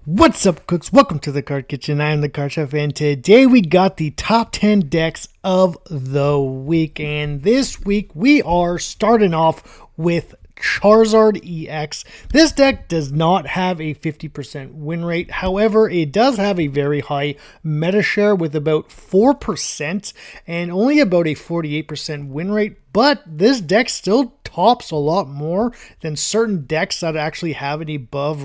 What's up, cooks? Welcome to the Card Kitchen. I am the Card Chef, and today we got the top 10 decks of the week. And this week we are starting off with Charizard EX. This deck does not have a 50% win rate. However, it does have a very high meta share with about 4% and only about a 48% win rate. But this deck still tops a lot more than certain decks that actually have an above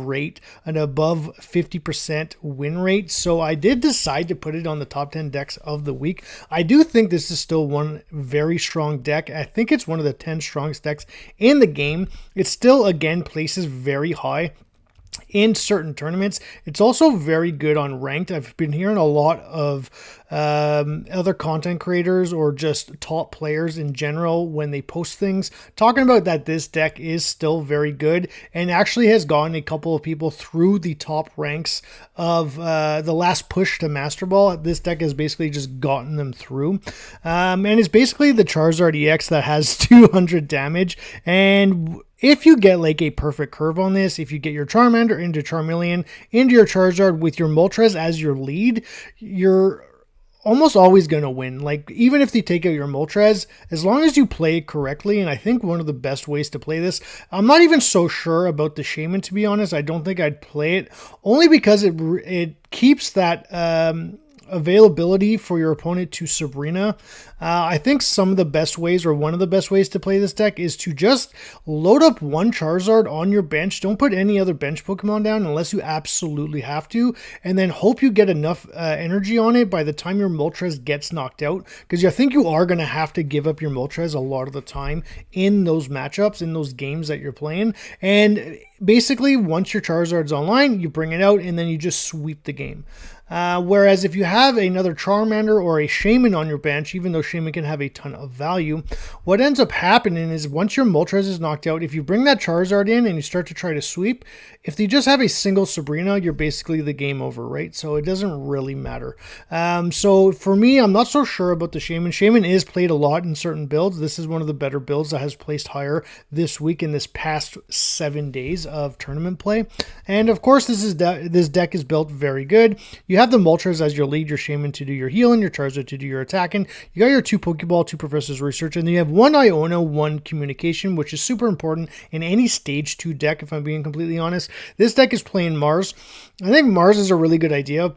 50% win rate. So I did decide to put it on the top 10 decks of the week. I do think this is still one very strong deck. I think it's one of the 10 strongest decks in the game. It still, again, places very high in certain tournaments. It's also very good on ranked. I've been hearing a lot of other content creators or just top players in general when they post things talking about that this deck is still very good and actually has gotten a couple of people through the top ranks of the last push to Master Ball. This deck has basically just gotten them through, and it's basically the Charizard EX that has 200 damage. And if you get like a perfect curve on this, if you get your Charmander into Charmeleon, into your Charizard with your Moltres as your lead, you're almost always going to win. Like, even if they take out your Moltres, as long as you play it correctly, and I think one of the best ways to play this, I'm not even so sure about the Shaman, to be honest. I don't think I'd play it, only because it keeps that availability for your opponent to Sabrina. I think some of the best ways, or one of the best ways to play this deck, is to just load up one Charizard on your bench. Don't put any other bench Pokemon down unless you absolutely have to, and then hope you get enough energy on it by the time your Moltres gets knocked out, because I think you are going to have to give up your Moltres a lot of the time in those matchups, in those games that you're playing. And basically, once your Charizard's online, you bring it out and then you just sweep the game. Whereas if you have another Charmander or a Shaman on your bench, even though Shaman can have a ton of value, what ends up happening is once your Moltres is knocked out, if you bring that Charizard in and you start to try to sweep, if they just have a single Sabrina, you're basically the game over, right? So it doesn't really matter. So for me, I'm not so sure about the Shaman. Shaman is played a lot in certain builds. This is one of the better builds that has placed higher this week in this past 7 days of tournament play. And of course, this deck is built very good. You have the Moltres as your lead, your Shaman to do your healing, your Charizard to do your attacking. You got your 2 Pokeball, 2 Professor's Research, and then you have 1 Iono, 1 Communication, which is super important in any Stage 2 deck, if I'm being completely honest. This deck is playing Mars. I think Mars is a really good idea.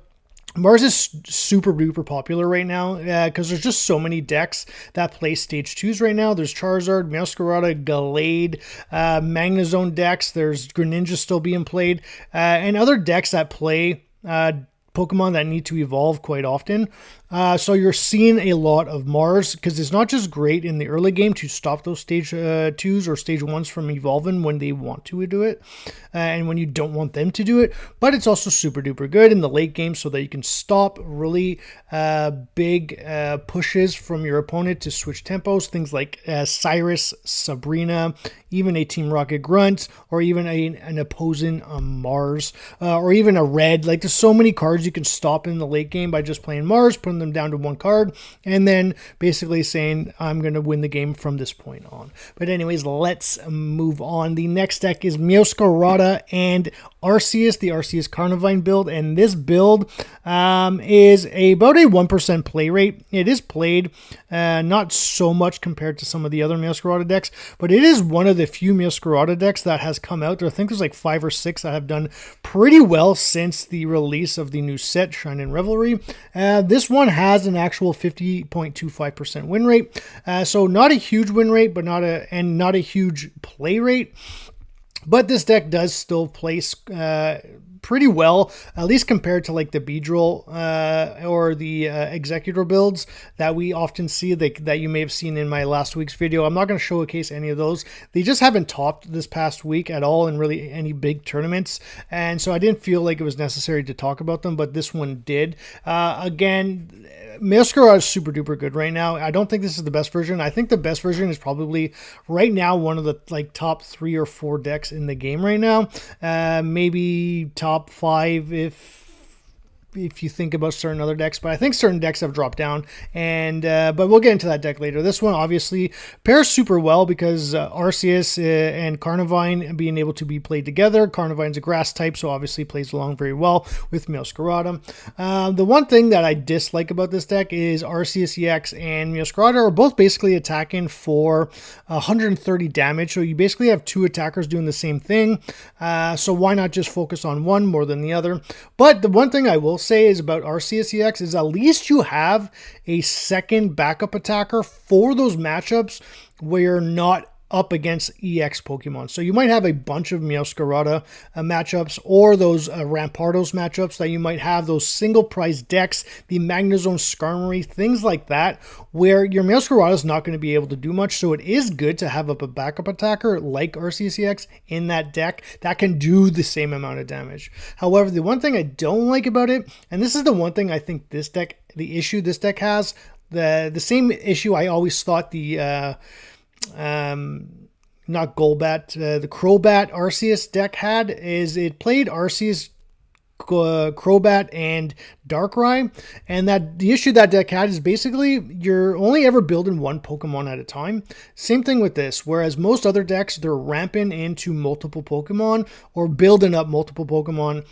Mars is super duper popular right now because there's just so many decks that play Stage 2s right now. There's Charizard, Meowscarada, Gallade, Magnezone decks. There's Greninja still being played, and other decks that play Pokemon that need to evolve quite often. So you're seeing a lot of Mars because it's not just great in the early game to stop those Stage 2s or Stage 1s from evolving when they want to do it and when you don't want them to do it, but it's also super duper good in the late game so that you can stop really big pushes from your opponent to switch tempos, things like Cyrus, Sabrina, even a Team Rocket Grunt, or even an opposing Mars, or even a Red. Like, there's so many cards you can stop in the late game by just playing Mars, putting them down to 1 card, and then basically saying, I'm going to win the game from this point on. But anyways, let's move on. The next deck is Meowscarada and Arceus, the Arceus Carnivine build, and this build is about a 1% play rate. It is played not so much compared to some of the other Meowscarada decks, but it is one of the few Meowscarada decks that has come out. I think there's like 5 or 6 that have done pretty well since the release of the new set, Shine and Revelry. This one has an actual 50.25% win rate, so not a huge win rate, but not a huge play rate. But this deck does still place pretty well, at least compared to like the Beedrill or the Executor builds that we often see, that you may have seen in my last week's video. I'm not going to showcase any of those. They just haven't topped this past week at all in really any big tournaments, and so I didn't feel like it was necessary to talk about them, but this one did. Again, Meowscarada is super duper good right now. I don't think this is the best version. I think the best version is probably right now one of the like top 3 or 4 decks in the game right now. Maybe top 5 if if you think about certain other decks, but I think certain decks have dropped down, and but we'll get into that deck later. This one obviously pairs super well because Arceus and Carnivine being able to be played together. Carnivine's a grass type, so obviously plays along very well with Meowscarada. The one thing that I dislike about this deck is Arceus EX and Meowscarada are both basically attacking for 130 damage, so you basically have two attackers doing the same thing, so why not just focus on one more than the other? But the one thing I will say is about Arceus EX is at least you have a second backup attacker for those matchups where you're not up against EX Pokemon. So you might have a bunch of Meowscarada matchups, or those Rampardos matchups that you might have, those single price decks, the Magnezone, Skarmory, things like that, where your Meowscarada is not going to be able to do much. So it is good to have up a backup attacker like Arceus EX in that deck that can do the same amount of damage. However, the one thing I don't like about it, and this is the one thing I think this deck, the issue this deck has, the same issue I always thought the not Golbat, the Crobat Arceus deck had, is it played Arceus, Crobat, and Darkrai, and that the issue that deck had is basically you're only ever building one Pokemon at a time. Same thing with this, whereas most other decks, they're ramping into multiple Pokemon or building up multiple Pokemon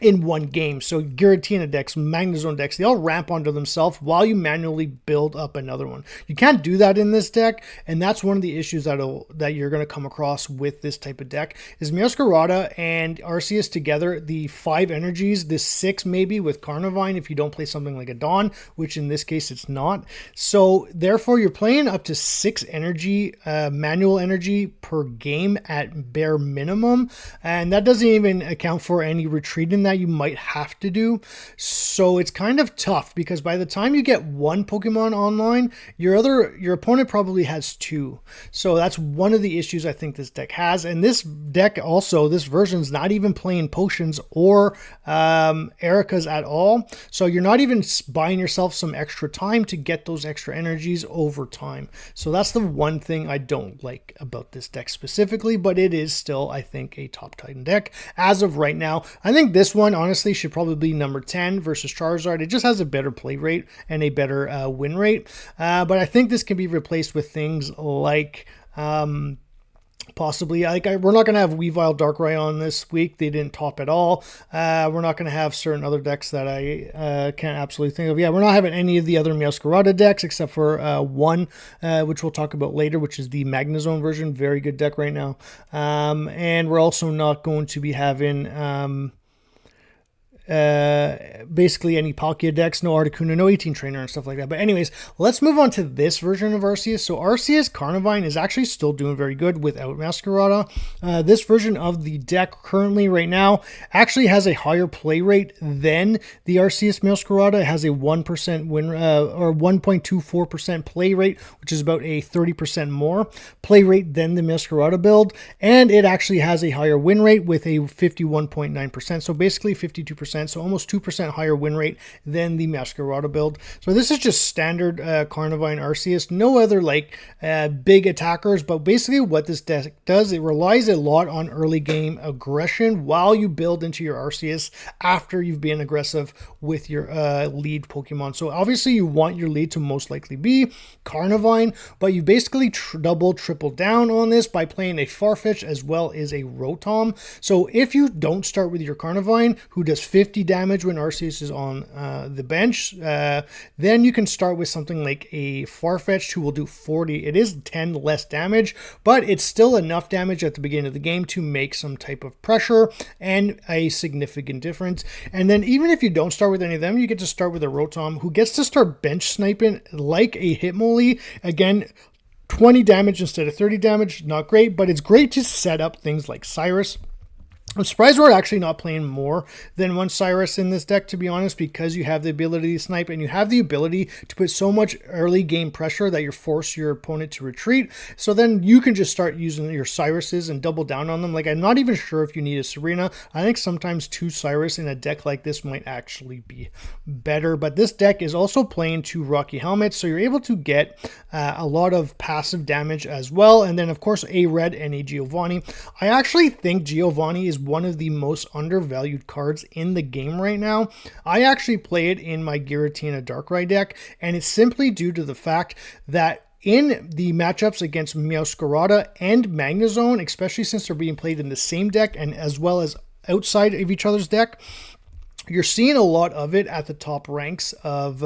in one game. So Giratina decks, Magnezone decks, they all ramp onto themselves while you manually build up another one. You can't do that in this deck, and that's one of the issues that you're going to come across with this type of deck, is Meowscarada and Arceus together, the 5 energies, the 6 maybe with Carnivine if you don't play something like a Dawn, which in this case it's not. So therefore you're playing up to 6 energy, manual energy per game at bare minimum, and that doesn't even account for any retreating that you might have to do. So it's kind of tough because by the time you get one Pokemon online, your opponent probably has 2. So that's one of the issues I think this deck has. And this deck also, this version is not even playing potions or Ericas at all. So you're not even buying yourself some extra time to get those extra energies over time. So that's the one thing I don't like about this deck specifically, but it is still, I think, a top Titan deck as of right now. I think this one honestly should probably be number 10 versus Charizard. It just has a better play rate and a better win rate. But I think this can be replaced with things like possibly, we're not going to have Weavile Darkrai on this week. They didn't top at all. We're not going to have certain other decks that I can't absolutely think of. Yeah, we're not having any of the other Meowscarada decks except for one, which we'll talk about later, which is the Magnezone version. Very good deck right now. And we're also not going to be having basically any Palkia decks, no Articuno, no 18 Trainer and stuff like that. But anyways, let's move on to this version of Arceus. So Arceus Carnivine is actually still doing very good without Meowscarada. This version of the deck currently right now actually has a higher play rate than the Arceus Meowscarada. It has a 1% win or 1.24% play rate, which is about a 30% more play rate than the Meowscarada build, and it actually has a higher win rate with a 51.9%. So basically 52%. So almost 2% higher win rate than the Meowscarada build. So this is just standard Carnivine Arceus. No other big attackers, but basically what this deck does, it relies a lot on early game aggression while you build into your Arceus after you've been aggressive with your lead Pokemon. So obviously you want your lead to most likely be Carnivine, but you basically triple down on this by playing a Farfetch as well as a Rotom. So if you don't start with your Carnivine, who does 50 damage when Arceus is on the bench, then you can start with something like a Farfetch'd who will do 40. It is 10 less damage, but it's still enough damage at the beginning of the game to make some type of pressure and a significant difference. And then even if you don't start with any of them, you get to start with a Rotom who gets to start bench sniping like a Hitmonlee. Again, 20 damage instead of 30 damage, not great, but it's great to set up things like Cyrus. I'm surprised we're actually not playing more than one Cyrus in this deck, to be honest, because you have the ability to snipe and you have the ability to put so much early game pressure that you force your opponent to retreat. So then you can just start using your Cyruses and double down on them. Like, I'm not even sure if you need a Serena. I think sometimes 2 Cyrus in a deck like this might actually be better. But this deck is also playing 2 Rocky Helmets, so you're able to get a lot of passive damage as well. And then, of course, a Red and a Giovanni. I actually think Giovanni is one of the most undervalued cards in the game right now. I actually play it in my Giratina Darkrai deck, and it's simply due to the fact that in the matchups against Meowscarada and Magnezone, especially since they're being played in the same deck and as well as outside of each other's deck, you're seeing a lot of it at the top ranks of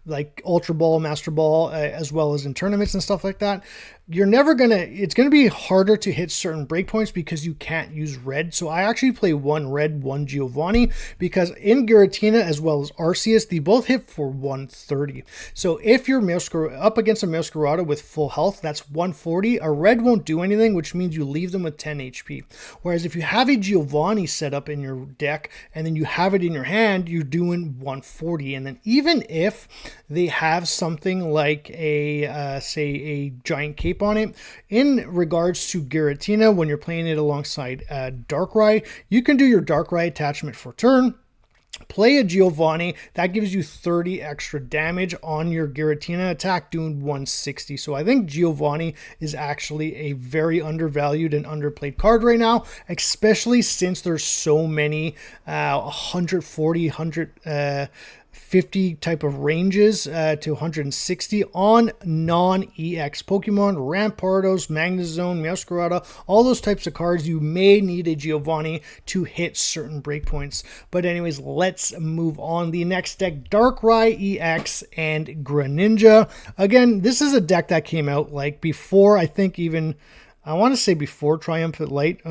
like Ultra Ball, Master Ball, as well as in tournaments and stuff like that. You're never going to, it's going to be harder to hit certain breakpoints because you can't use red. So I actually play one red, one Giovanni, because in Giratina as well as Arceus, they both hit for 130. So if you're up against a Meowscarada with full health, that's 140. A red won't do anything, which means you leave them with 10 HP. Whereas if you have a Giovanni set up in your deck and then you have it in your hand, you're doing 140. And then even if they have something like a, say, a giant cape on it, in regards to Giratina, when you're playing it alongside Darkrai, you can do your Darkrai attachment for turn, play a Giovanni, that gives you 30 extra damage on your Giratina attack, doing 160. So I think Giovanni is actually a very undervalued and underplayed card right now, especially since there's so many 140, 150 type of ranges to 160 on non-EX Pokemon, Rampardos, Magnezone, Meowscarada, all those types of cards. You may need a Giovanni to hit certain breakpoints. But anyways, let's move on. The next deck, Darkrai EX and Greninja. Again, this is a deck that came out like before, I think even, I want to say before Triumphant Light,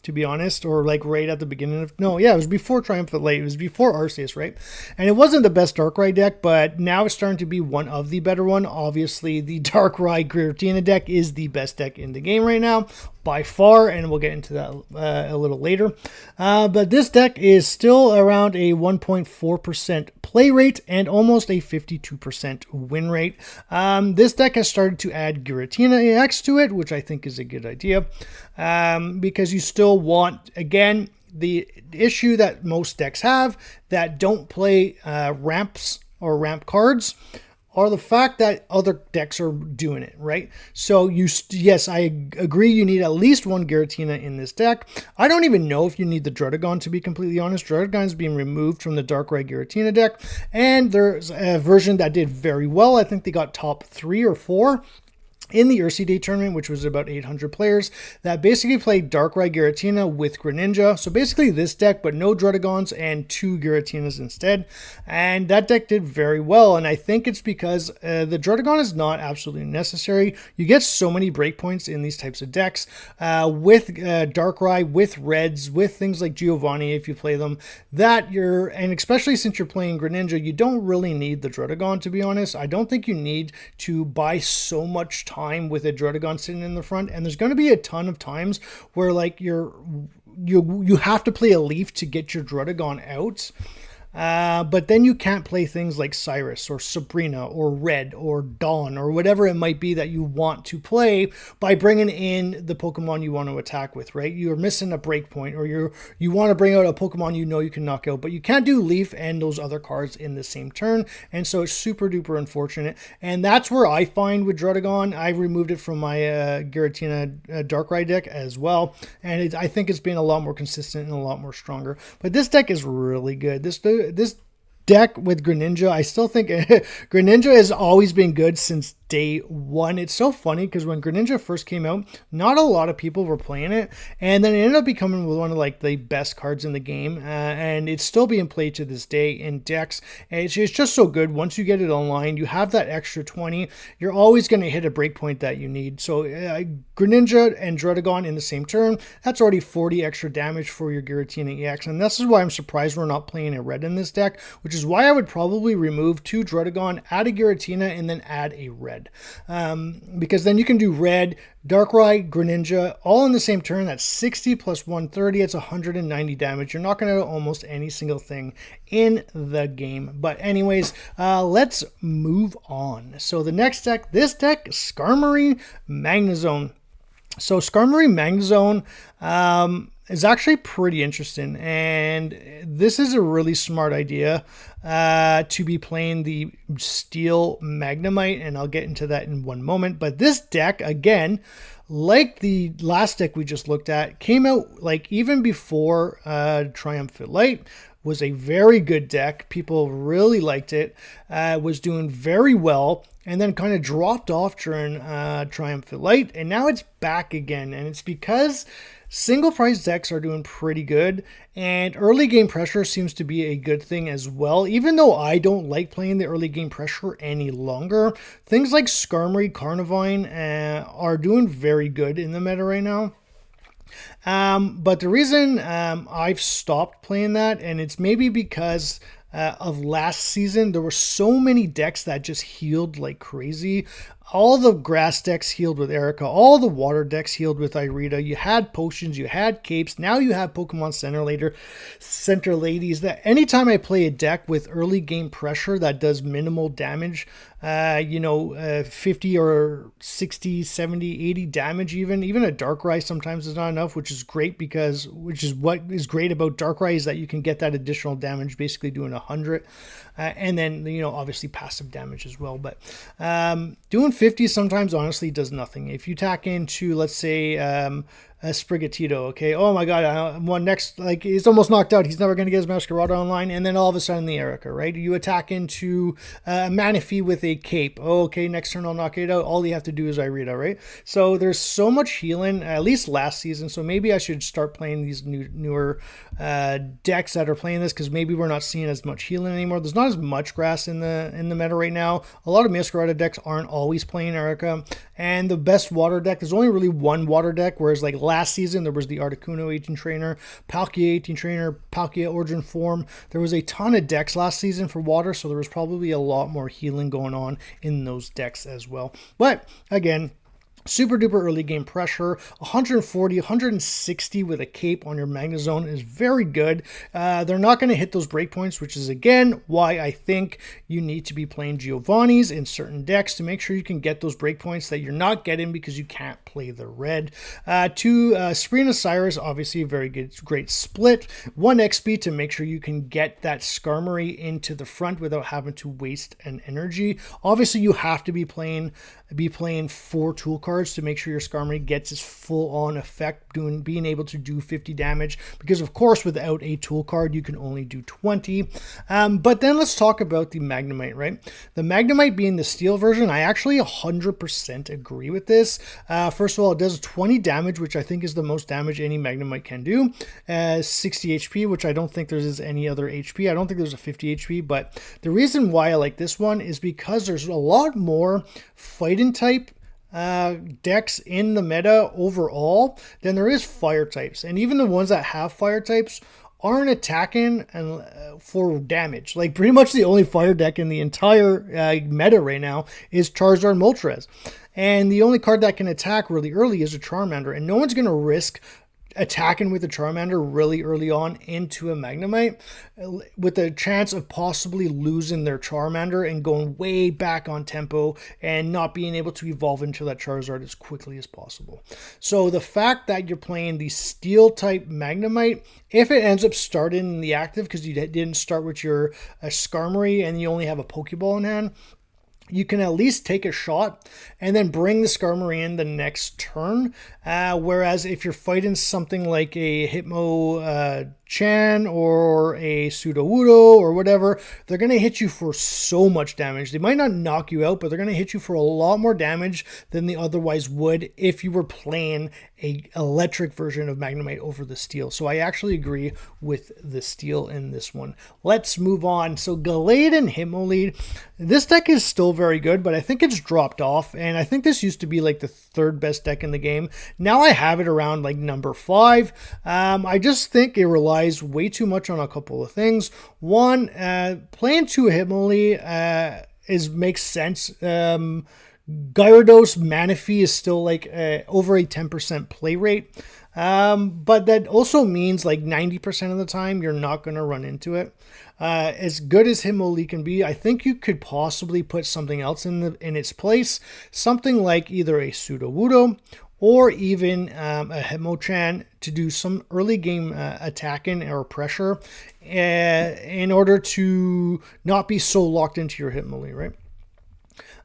to be honest, or like right at the beginning of, no, yeah, it was before Triumphant Light, it was before Arceus, right? And it wasn't the best Darkrai deck, but now it's starting to be one of the better one. Obviously, the Darkrai Giratina deck is the best deck in the game right now, by far, and we'll get into that a little later. But this deck is still around a 1.4% play rate and almost a 52% win rate. This deck has started to add Giratina EX to it, which I think is a good idea, because you still want, again, the issue that most decks have that don't play ramps or ramp cards are the fact that other decks are doing it, right? So yes, I agree, you need at least one Giratina in this deck. I don't even know if you need the Druddigon, to be completely honest. Druddigon's being removed from the Darkrai Giratina deck, and there's a version that did very well. I think they got top 3 or 4 in the Day tournament, which was about 800 players, that basically played Darkrai Giratina with Greninja. So basically this deck, but no Druddigons and 2 Giratinas instead. And that deck did very well. And I think it's because the Druddigon is not absolutely necessary. You get so many breakpoints in these types of decks with Darkrai, with Reds, with things like Giovanni, if you play them, that and especially since you're playing Greninja, you don't really need the Druddigon, to be honest. I don't think you need to buy so much time with a Druddigon sitting in the front, and there's going to be a ton of times where like you have to play a Leaf to get your Druddigon out. But then you can't play things like Cyrus or Sabrina or Red or Dawn or whatever it might be that you want to play by bringing in the Pokemon you want to attack with, right? You're missing a breakpoint, or you want to bring out a Pokemon you know you can knock out, but you can't do Leaf and those other cards in the same turn, and so it's super duper unfortunate. And that's where I find with Druddigon, I removed it from my Giratina Darkrai deck as well, and I think it's been a lot more consistent and a lot more stronger. But this deck is really good. This deck with Greninja, I still think Greninja has always been good since day one. It's so funny because when Greninja first came out, not a lot of people were playing it, and then it ended up becoming one of like the best cards in the game, and it's still being played to this day in decks. And it's just so good. Once you get it online, you have that extra 20. You're always going to hit a breakpoint that you need. So Greninja and Druddigon in the same turn, that's already 40 extra damage for your Giratina EX, and this is why I'm surprised we're not playing a red in this deck, which is why I would probably remove 2 Druddigon, add a Giratina, and then add a red. Because then you can do Red, Darkrai, Greninja, all in the same turn. That's 60 plus 130. It's 190 damage. You're knocking out almost any single thing in the game. But anyways, let's move on. So the next deck, this deck, Skarmory Magnezone. So Skarmory Magnezone is actually pretty interesting, and this is a really smart idea to be playing the Steel Magnemite, and I'll get into that in one moment. But this deck, again, like the last deck we just looked at, came out like even before Triumphant Light. Was a very good deck. People really liked it. Was doing very well, and then kind of dropped off during Triumphant Light, and now it's back again. And it's because single price decks are doing pretty good, and early game pressure seems to be a good thing as well. Even though I don't like playing the early game pressure any longer, things like Skarmory Carnivine are doing very good in the meta right now. But the reason I've stopped playing that, and it's maybe because of last season, there were so many decks that just healed like crazy. All the grass decks healed with Erica. All the water decks healed with Irida. You had potions, you had capes. Now you have Pokemon Center Ladies. That anytime I play a deck with early game pressure that does minimal damage, 50 or 60, 70, 80 damage even a Darkrai sometimes is not enough, which is great which is what is great about Darkrai is that you can get that additional damage basically doing 100. And then, obviously passive damage as well. But doing 50 sometimes honestly does nothing. If you tack into, let's say, a Sprigatito, okay, oh my god, one next, like, he's almost knocked out, he's never going to get his Meowscarada online, and then all of a sudden the Erica, right? You attack into Manaphy with a cape, oh, okay, next turn I'll knock it out, all you have to do is Irida, right? So there's so much healing, at least last season, so maybe I should start playing these newer decks that are playing this, because maybe we're not seeing as much healing anymore. There's not as much grass in the meta right now. A lot of Meowscarada decks aren't always playing Erica, and the best water deck, there's only really one water deck, whereas like last season there was the Articuno 18 trainer, Palkia 18 trainer, Palkia Origin Form. There was a ton of decks last season for water, so there was probably a lot more healing going on in those decks as well. But again, super duper early game pressure, 140, 160 with a cape on your Magnezone is very good. They're not going to hit those breakpoints, which is again why I think you need to be playing Giovanni's in certain decks to make sure you can get those breakpoints that you're not getting because you can't play the red. Sabrina Cyrus, obviously a very good, great split. 1 XP to make sure you can get that Skarmory into the front without having to waste an energy. Obviously, you have to be playing 4 tool cards to make sure your Skarmory gets its full-on effect, being able to do 50 damage, because of course without a tool card you can only do 20. But then let's talk about the Magnemite, right? The Magnemite being the steel version, I actually 100% agree with this. First of all, it does 20 damage, which I think is the most damage any Magnemite can do. 60 HP, which I don't think there's any other HP. I don't think there's a 50 HP, but the reason why I like this one is because there's a lot more fighting type decks in the meta overall than there is fire types, and even the ones that have fire types aren't attacking and for damage. Like pretty much the only fire deck in the entire meta right now is Charizard Moltres, and the only card that can attack really early is a Charmander, and no one's going to risk attacking with a Charmander really early on into a Magnemite with the chance of possibly losing their Charmander and going way back on tempo and not being able to evolve into that Charizard as quickly as possible. So the fact that you're playing the steel type Magnemite, if it ends up starting in the active because you didn't start with your Skarmory and you only have a Pokeball in hand, you can at least take a shot and then bring the Skarmory in the next turn. Whereas if you're fighting something like a Hitmo Chan or a Sudowoodo or whatever, they're going to hit you for so much damage. They might not knock you out, but they're going to hit you for a lot more damage than they otherwise would if you were playing a electric version of Magnemite over the steel. So I actually agree with the steel in this one. Let's move on. So Gallade and Hitmonlee. This deck is still very good, but I think it's dropped off, and I think this used to be like the 3rd best deck in the game. Now I have it around like number 5. I just think it relies way too much on a couple of things. One, playing 2 Hitmonlee makes sense. Gyarados Manaphy is still like over a 10% play rate. But that also means like 90% of the time you're not going to run into it. As good as Hitmonlee can be, I think you could possibly put something else in its place. Something like either a Sudowoodo or even a Hitmonchan to do some early game attacking or pressure in order to not be so locked into your Hitmonlee, right?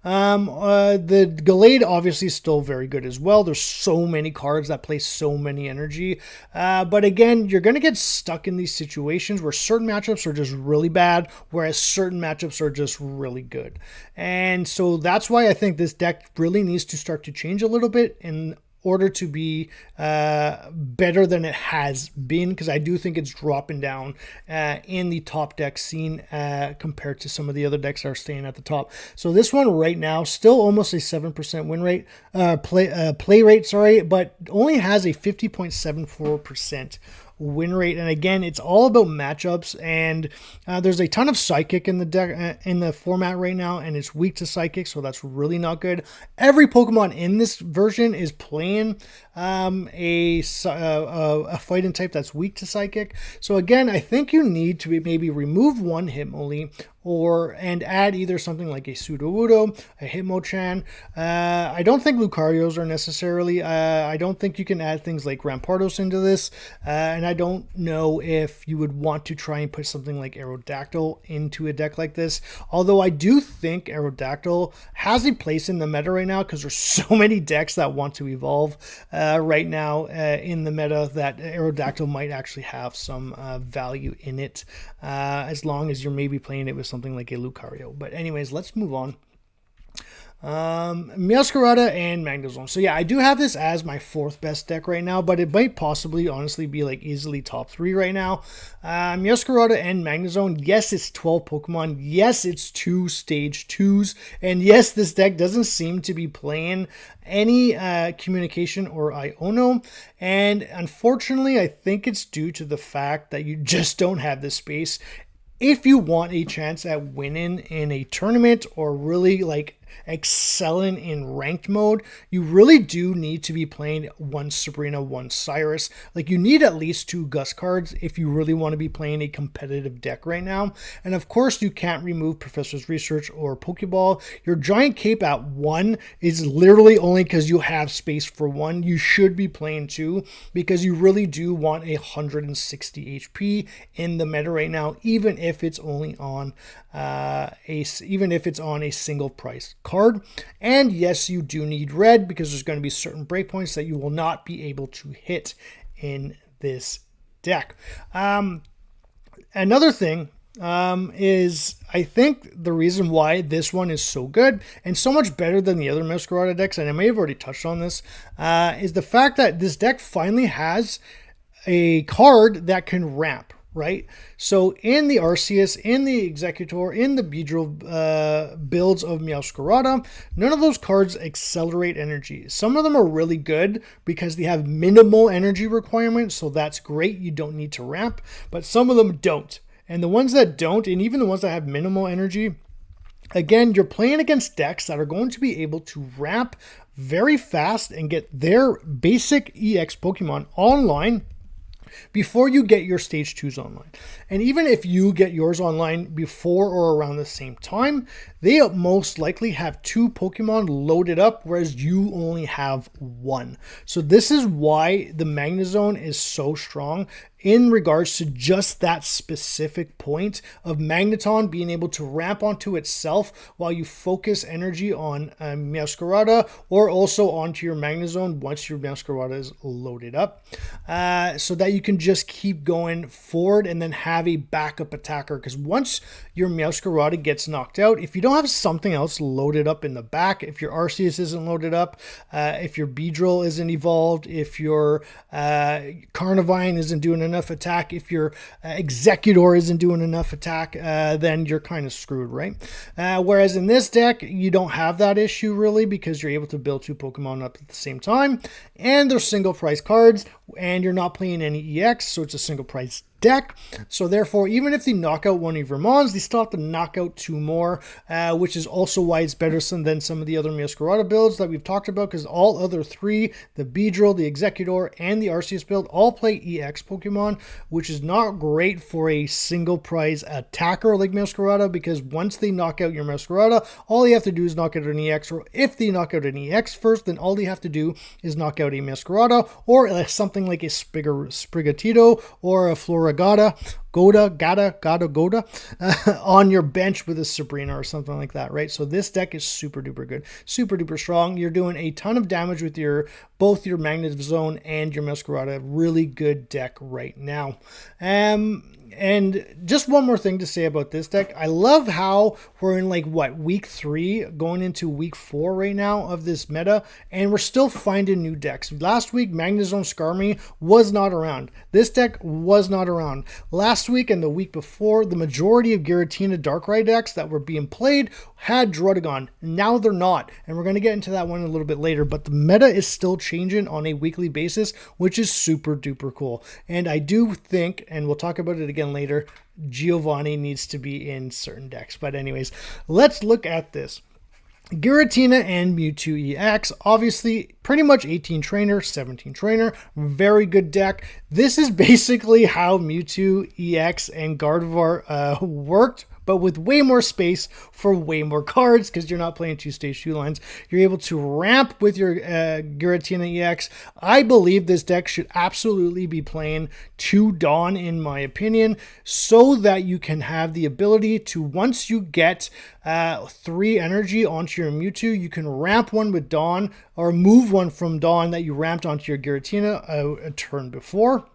The Gallade obviously is still very good as well. There's so many cards that play so many energy. But again, you're going to get stuck in these situations where certain matchups are just really bad, whereas certain matchups are just really good. And so that's why I think this deck really needs to start to change a little bit in order to be better than it has been, because I do think it's dropping down in the top deck scene compared to some of the other decks that are staying at the top. So this one right now, still almost a 7% win rate, play rate, sorry, but only has a 50.74% win rate. And again, it's all about matchups, and there's a ton of Psychic in the deck in the format right now, and it's weak to Psychic, so that's really not good. Every Pokemon in this version is playing a fighting type that's weak to Psychic. So again, I think you need to maybe remove one Hitmonlee and add either something like a Sudowoodo, a Hitmonchan. I don't think Lucarios are necessarily. I don't think you can add things like Rampardos into this, and I don't know if you would want to try and put something like Aerodactyl into a deck like this. Although I do think Aerodactyl has a place in the meta right now, because there's so many decks that want to evolve right now in the meta that Aerodactyl might actually have some value in it, as long as you're maybe playing it with something like a Lucario. But anyways, let's move on. Meowscarada and Magnezone. So yeah, I do have this as my fourth best deck right now, but it might possibly honestly be like easily top 3 right now. Meowscarada and Magnezone. Yes, it's 12 Pokemon. Yes, it's 2 stage 2s. And yes, this deck doesn't seem to be playing any communication or Iono. And unfortunately, I think it's due to the fact that you just don't have the space. If you want a chance at winning in a tournament or really like excelling in ranked mode, you really do need to be playing one Sabrina, one Cyrus. Like, you need at least 2 Gus cards if you really want to be playing a competitive deck right now. And of course, you can't remove Professor's Research or Pokeball. Your Giant Cape at 1 is literally only because you have space for 1. You should be playing 2 because you really do want 160 HP in the meta right now, even if it's only on a single price card. And yes, you do need red because there's going to be certain breakpoints that you will not be able to hit in this deck. Another thing is, I think the reason why this one is so good and so much better than the other Meowscarada decks, and I may have already touched on this, is the fact that this deck finally has a card that can ramp. Right? So in the Arceus, in the Executor, in the Beedrill builds of Meowscarada, none of those cards accelerate energy. Some of them are really good because they have minimal energy requirements, so that's great. You don't need to ramp, but some of them don't. And the ones that don't, and even the ones that have minimal energy, again, you're playing against decks that are going to be able to ramp very fast and get their basic EX Pokemon online before you get your stage 2s online. And even if you get yours online before or around the same time, they most likely have 2 Pokemon loaded up, whereas you only have 1. So this is why the Magnezone is so strong in regards to just that specific point of Magneton being able to ramp onto itself while you focus energy on Meowscarada, or also onto your Magnezone once your Meowscarada is loaded up, so that you can just keep going forward and then have a backup attacker. Because once your Meowscarada gets knocked out, if you don't have something else loaded up in the back, if your Arceus isn't loaded up, if your Beedrill isn't evolved, if your Carnivine isn't doing enough attack, if your Executor isn't doing enough attack, then you're kind of screwed, right? Whereas in this deck, you don't have that issue really, because you're able to build 2 Pokemon up at the same time, and they're single price cards, and you're not playing any EX, so it's a single price deck. So therefore, even if they knock out one of your mons, they still have to knock out 2 more, which is also why it's better than some of the other Meowscarada builds that we've talked about, because all other 3, the Beedrill, the Executor, and the Arceus build, all play EX Pokemon, which is not great for a single prize attacker like Meowscarada, because once they knock out your Meowscarada, all you have to do is knock out an EX, or if they knock out an EX first, then all you have to do is knock out a Meowscarada, or something like a Sprigatito, or a Floragata, Goda on your bench with a Sabrina or something like that, right? So this deck is super duper good, super duper strong. You're doing a ton of damage with both your Magnezone and your Meowscarada. Really good deck right now. And just one more thing to say about this deck. I love how we're in week 3 going into week 4 right now of this meta, and we're still finding new decks. Last week, Magnezone Skarmory was not around. This deck was not around. Last week and the week before, the majority of Giratina Darkrai decks that were being played had Druddigon. Now they're not, and we're going to get into that one a little bit later, but the meta is still changing on a weekly basis, which is super duper cool. And I do think, and we'll talk about it again later, Giovanni needs to be in certain decks. But anyways, let's look at this. Giratina and Mewtwo EX, obviously pretty much 18 trainer, 17 trainer, very good deck. This is basically how Mewtwo EX and Gardevoir worked, but with way more space for way more cards because you're not playing 2 stage 2 lines. You're able to ramp with your Giratina EX. I believe this deck should absolutely be playing 2 Dawn, in my opinion, so that you can have the ability to, once you get 3 energy onto your Mewtwo, you can ramp one with Dawn or move one from Dawn that you ramped onto your Giratina a turn before.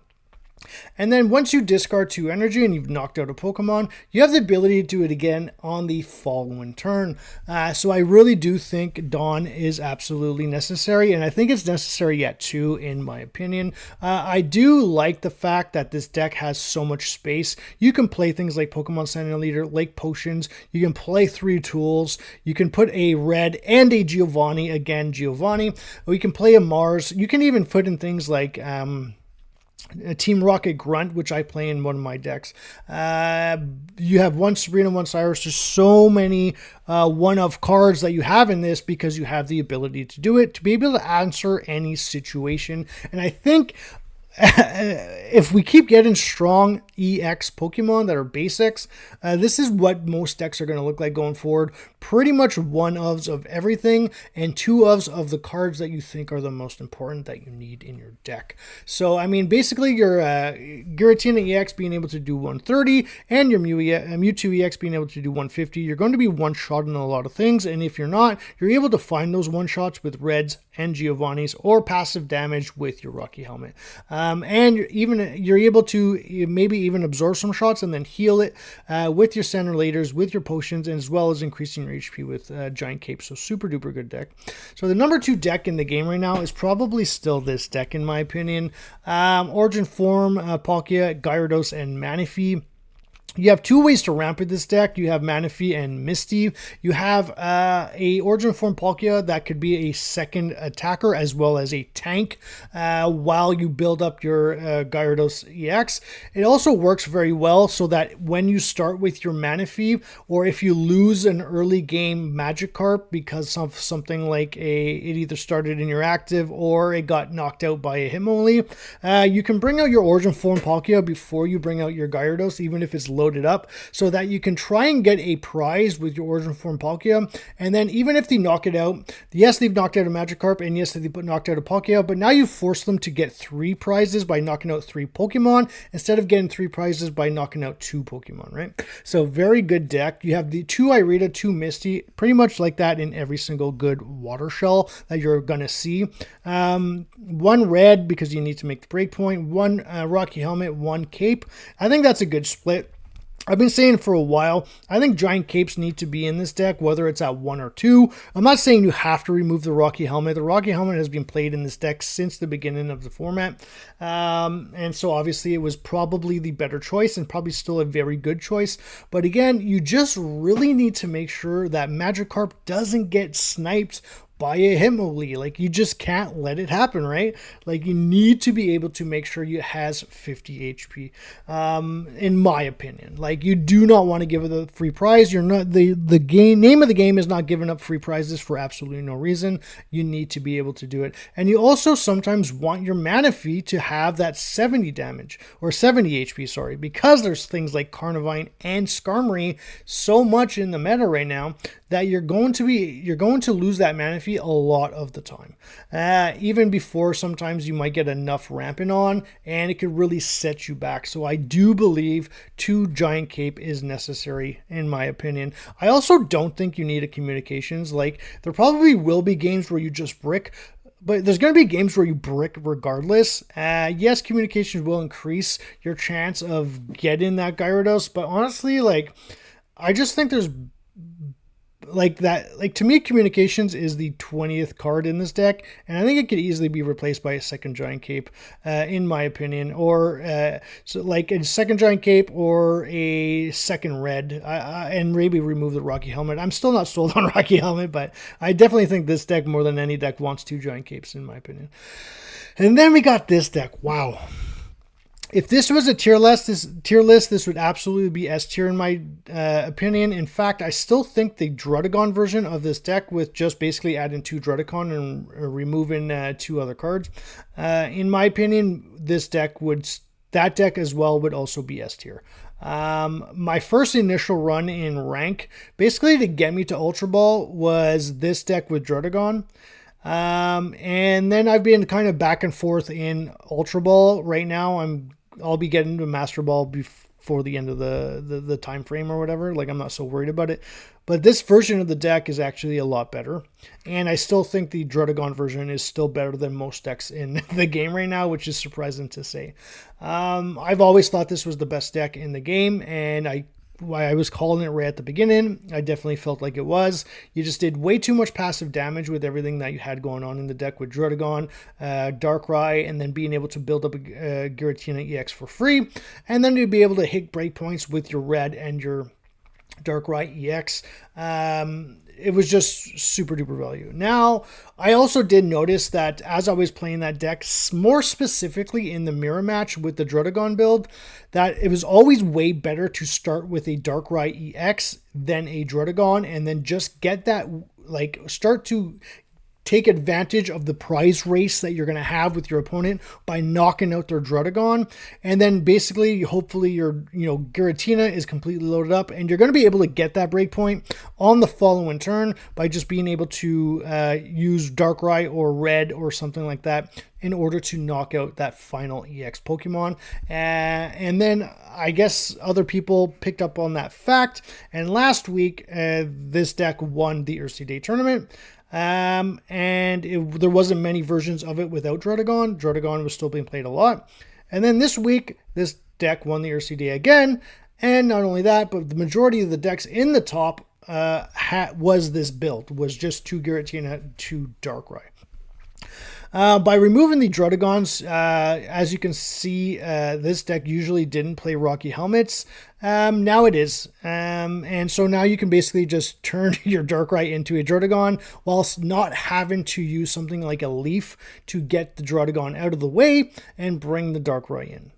And then once you discard 2 energy and you've knocked out a Pokemon, you have the ability to do it again on the following turn. So I really do think Dawn is absolutely necessary, and I think it's necessary yet too, in my opinion. I do like the fact that this deck has so much space. You can play things like Pokemon Center Leader, Lake Potions. You can play 3 tools. You can put a red and a Giovanni, again Giovanni. Or you can play a Mars. You can even put in things like Team Rocket Grunt, which I play in one of my decks. You have 1 Sabrina, 1 Cyrus. There's so many one-of cards that you have in this because you have the ability to do it, to be able to answer any situation. And I think if we keep getting strong EX Pokemon that are basics, this is what most decks are going to look like going forward. Pretty much 1-ofs of everything and 2-ofs of the cards that you think are the most important that you need in your deck. So, I mean, basically your Giratina EX being able to do 130 and your Mewtwo EX being able to do 150, you're going to be one-shotting a lot of things, and if you're not, you're able to find those one-shots with Reds and Giovanni's or passive damage with your Rocky Helmet. And you're able to maybe even absorb some shots and then heal it with your center leaders, with your potions, and as well as increasing your HP with Giant Cape. So super duper good deck. So the number 2 deck in the game right now is probably still this deck, in my opinion. Origin Form, Palkia, Gyarados, and Manaphy. You have 2 ways to ramp with this deck. You have Manaphy and Misty. You have a Origin Form Palkia that could be a second attacker as well as a tank while you build up your Gyarados EX. It also works very well so that when you start with your Manaphy, or if you lose an early game Magikarp because of something like it either started in your active or it got knocked out by a Hitmonlee, you can bring out your Origin Form Palkia before you bring out your Gyarados, even if it's loaded up, so that you can try and get a prize with your Origin Form Palkia. And then even if they knock it out, yes, they've knocked out a Magikarp, and yes, they've knocked out a Palkia, but now you force them to get 3 prizes by knocking out 3 Pokemon instead of getting 3 prizes by knocking out 2 Pokemon, right? So very good deck. You have the 2 Irida, 2 Misty, pretty much like that in every single good water shell that you're gonna see. 1 red because you need to make the breakpoint, 1 Rocky Helmet, 1 Cape. I think that's a good split. I've been saying for a while, I think Giant Capes need to be in this deck, whether it's at 1 or 2. I'm not saying you have to remove the Rocky Helmet. The Rocky Helmet has been played in this deck since the beginning of the format. And so obviously it was probably the better choice and probably still a very good choice. But again, you just really need to make sure that Magikarp doesn't get sniped by a Hitmonlee. Like, you just can't let it happen, right? Like, you need to be able to make sure it has 50 HP, in my opinion. Like, you do not want to give it a free prize. You're not, the name of the game is not giving up free prizes for absolutely no reason. You need to be able to do it. And you also sometimes want your Manaphy to have that 70 damage, or 70 HP, sorry, because there's things like Carnivine and Skarmory so much in the meta right now that you're going to lose that Manaphy a lot of the time. Even before, sometimes you might get enough ramping on, and it could really set you back. So I do believe 2 Giant Cape is necessary, in my opinion. I also don't think you need a Communications. Like, there probably will be games where you just brick, but there's going to be games where you brick regardless. Yes, Communications will increase your chance of getting that Gyarados, but honestly, like, I just think there's to me, Communications is the 20th card in this deck, and I think it could easily be replaced by a second Giant Cape, in my opinion, or so like a second Giant Cape or a second red, and maybe remove the Rocky Helmet. I'm still not sold on Rocky Helmet, but I definitely think this deck, more than any deck, wants 2 Giant Capes, in my opinion. And then we got this deck. Wow. If this was a tier list, this would absolutely be S tier in my opinion. In fact, I still think the Druddigon version of this deck, with just basically adding 2 Druddigon and removing 2 other cards, in my opinion, that deck as well would also be S tier. My first initial run in rank, basically to get me to Ultra Ball, was this deck with Druddigon. And then I've been kind of back and forth in Ultra Ball. Right now, I'll be getting to Master Ball before the end of the time frame or whatever. Like, I'm not so worried about it. But this version of the deck is actually a lot better. And I still think the Druddigon version is still better than most decks in the game right now, which is surprising to say. I've always thought this was the best deck in the game, and I was calling it right at the beginning. I definitely felt like it was. You just did way too much passive damage with everything that you had going on in the deck with Druddigon, Darkrai, and then being able to build up a Giratina EX for free, and then to be able to hit breakpoints with your red and your Darkrai EX. It was just super duper value. Now, I also did notice that as I was playing that deck, more specifically in the mirror match with the Druddigon build, that it was always way better to start with a Darkrai EX than a Druddigon, and then just get that, like, start to take advantage of the prize race that you're going to have with your opponent by knocking out their Druddigon. And then basically, hopefully your, Giratina is completely loaded up, and you're going to be able to get that breakpoint on the following turn by just being able to use Darkrai or Red or something like that in order to knock out that final EX Pokemon. And then I guess other people picked up on that fact. And last week, this deck won the Earthsea Day tournament. There wasn't many versions of it without Druddigon. Druddigon was still being played a lot. And then this week, this deck won the Earthsea Day again. And not only that, but the majority of the decks in the top was this build, was just 2 Giratina, 2 Darkrai. By removing the Druddigons, as you can see, this deck usually didn't play Rocky Helmets. Now it is. And so now you can basically just turn your Darkrai into a Druddigon whilst not having to use something like a Leaf to get the Druddigon out of the way and bring the Darkrai in.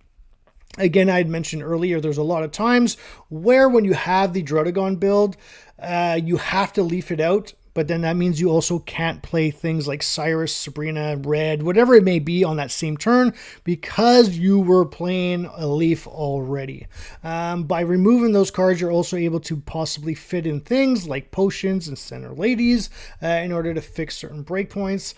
Again, I had mentioned earlier, there's a lot of times where when you have the Druddigon build, you have to Leaf it out. But then that means you also can't play things like Cyrus, Sabrina, Red, whatever it may be on that same turn because you were playing a Leaf already. By removing those cards, you're also able to possibly fit in things like Potions and Center Ladies in order to fix certain breakpoints.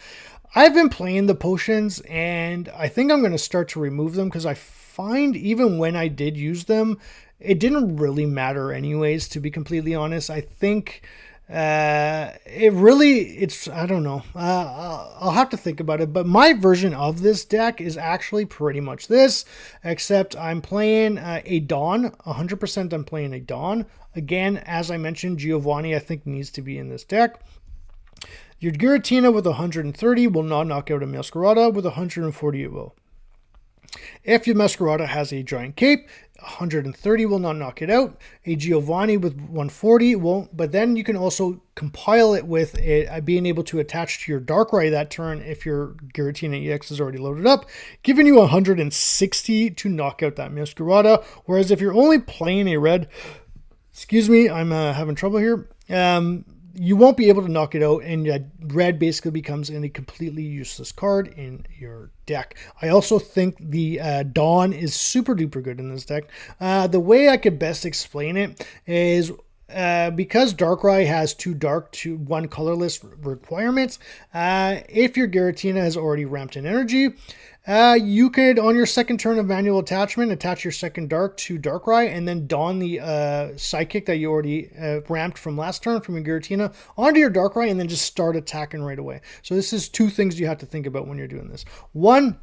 I've been playing the Potions, and I think I'm going to start to remove them because I find even when I did use them, it didn't really matter anyways, to be completely honest. I think... I don't know. I'll have to think about it. But my version of this deck is actually pretty much this, except I'm playing a Dawn. 100% I'm playing a Dawn. Again, as I mentioned, Giovanni I think needs to be in this deck. Your Giratina with 130 will not knock out a Meowscarada. With 140 it will. If your Meowscarada has a Giant Cape, 130 will not knock it out. A Giovanni with 140 won't, but then you can also compile it with being able to attach to your Darkrai that turn if your Giratina EX is already loaded up, giving you 160 to knock out that Meowscarada. Whereas if you're only playing a red, excuse me, I'm having trouble here. You won't be able to knock it out, and red basically becomes a completely useless card in your deck. I also think the Dawn is super duper good in this deck. The way I could best explain it is because Darkrai has 2 dark to 1 colorless requirements, if your Giratina has already ramped in energy, you could, on your second turn of manual attachment, attach your second dark to Darkrai and then don the Psychic that you already ramped from last turn from your Giratina onto your Darkrai and then just start attacking right away. So this is 2 things you have to think about when you're doing this. One,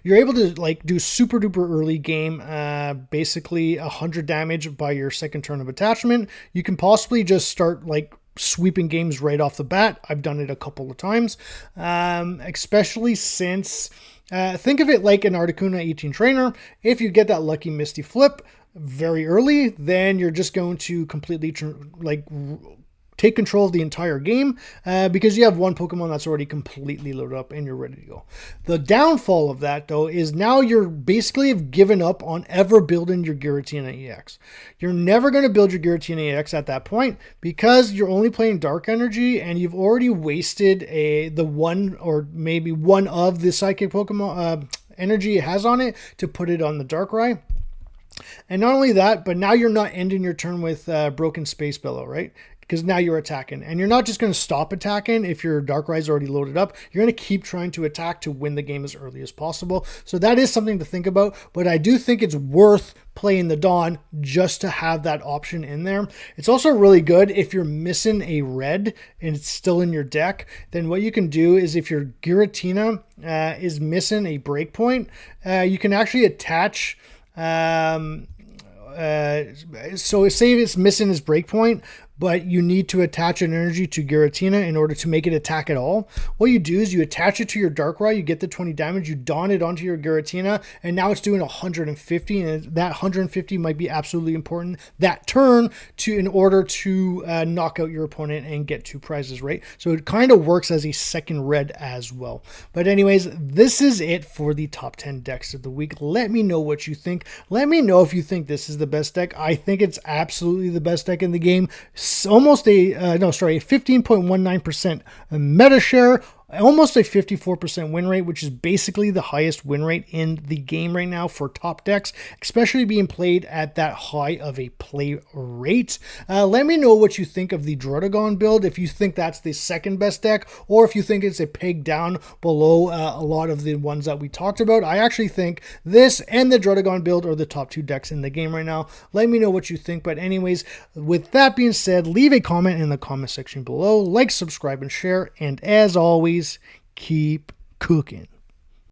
you're able to like do super duper early game, basically 100 damage by your second turn of attachment. You can possibly just start like sweeping games right off the bat. I've done it a couple of times, especially since think of it like an Articuno 18 trainer. If you get that lucky Misty Flip very early, then you're just going to completely take control of the entire game because you have one Pokemon that's already completely loaded up and you're ready to go. The downfall of that, though, is now you're basically have given up on ever building your Giratina EX. You're never going to build your Giratina EX at that point because you're only playing Dark Energy and you've already wasted the one or maybe one of the Psychic Pokemon energy it has on it to put it on the Darkrai. And not only that, but now you're not ending your turn with Broken Space Bellow, right? Because now you're attacking. And you're not just going to stop attacking if your Darkrai is already loaded up. You're going to keep trying to attack to win the game as early as possible. So that is something to think about. But I do think it's worth playing the Dawn just to have that option in there. It's also really good if you're missing a red and it's still in your deck. Then what you can do is if your Giratina is missing a breakpoint, you can actually attach... so say it's missing his breakpoint, but you need to attach an energy to Giratina in order to make it attack at all. What you do is you attach it to your Darkrai, you get the 20 damage, you don it onto your Giratina, and now it's doing 150, and that 150 might be absolutely important that turn in order to knock out your opponent and get 2 prizes, right? So it kind of works as a second red as well. But anyways, this is it for the top 10 decks of the week. Let me know what you think. Let me know if you think this is the best deck. I think it's absolutely the best deck in the game. Almost a 15.19% meta share, almost a 54% win rate, which is basically the highest win rate in the game right now for top decks, especially being played at that high of a play rate. Let me know what you think of the Drotagon build, if you think that's the second best deck, or if you think it's a peg down below a lot of the ones that we talked about. I actually think this and the Drotagon build are the top 2 decks in the game right now. Let me know what you think. But anyways, with that being said, leave a comment in the comment section below, like, subscribe, and share, and as always, keep cooking.